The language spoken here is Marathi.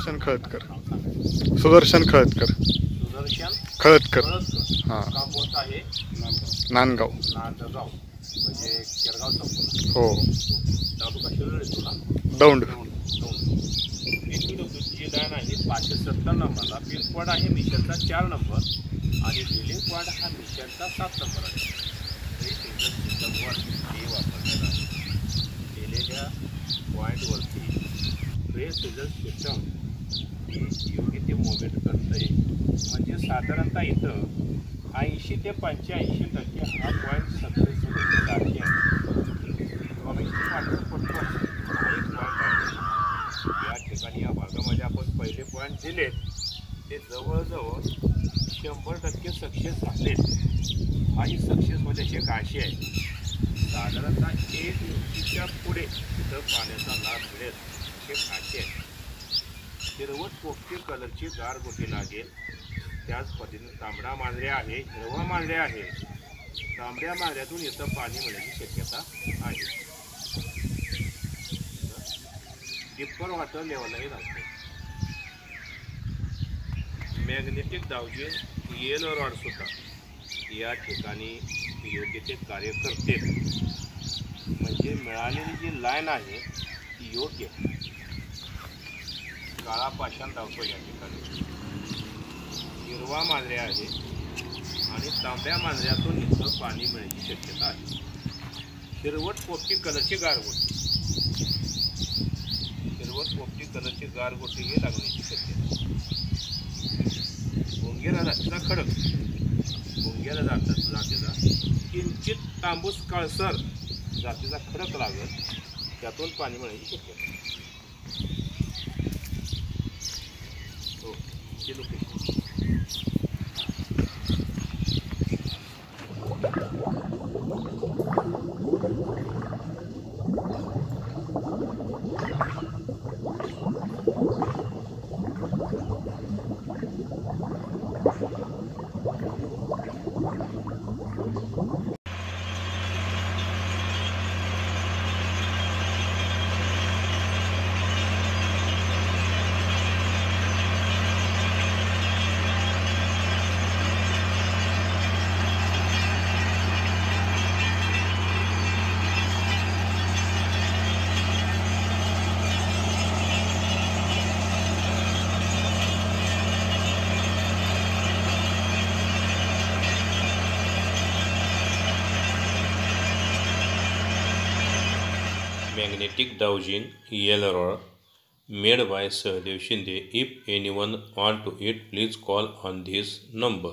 सुदर्शन खळदकर. सुदर्शन खळदकर. सुदर्शन खळदकर. हां. गाव कोणतं आहे? नांदगाव. नांदगाव म्हणजे केरगाव संपूर्ण. हो. तालुका शिरूर येतो ना. दौंड. तुमची लाईन आहे 570 नंबरला. पिनकोड आहे मिशनचा 4 नंबर आणि बिलिंग कोड हा मिशनचा 7 नंबर आहे. सिस्टमवर हे वापरलेलं आहे. केलेल्या पॉईंटवरती ट्रेस रिझल्ट सिस्टम योग्य ते मोमेंट करतं आहे. म्हणजे साधारणतः इथं 80 ते 85% हा पॉईंट सक्सेसफुली आहे. या ठिकाणी या भागामध्ये आपण पहिले पॉईंट दिलेत ते जवळजवळ 100% सक्सेस झालेत. हाही सक्सेसमध्ये एक आशय आहे. साधारणतः 1 इंचीच्या पुढे तिथं पाण्याचा लाभ मिळेल हे आशय आहे. हिरवट पोपटी कलरची गारगोटी लागेल. त्याच पद्धतीने तांबडा मांजऱ्या आहे, हिरवा मांजऱ्या आहे. तांबड्या मांजऱ्यातून इथं पाणी मिळण्याची शक्यता आहे. डिप्पर वॉटर लेवलही लागते. मॅग्नेटिक डावजिंग येलो रॉड सुद्धा या ठिकाणी योग्य ते कार्य करते. म्हणजे मिळालेली जी लाईन आहे ती योग्य. काळा पाषाण धावतो या ठिकाणी. हिरवा मांजऱ्या आहे आणि तांब्या मांजऱ्यातून इथं पाणी मिळण्याची शक्यता आहे. हिरवट पोपटी कलरची गारगोटी. हिरवट पोपटी कलरची गारगोटी हे लागण्याची शक्यता. भोंगेरा जातीचा खडक. भोंगेरा जातीचा किंचित तांबूस काळसर जातीचा खडक लागत त्यातून पाणी मिळण्याची शक्यता. हो हे location. Magnetic dowsing yellow rod made by Sahadev Shinde. If anyone want to it, please call on this number.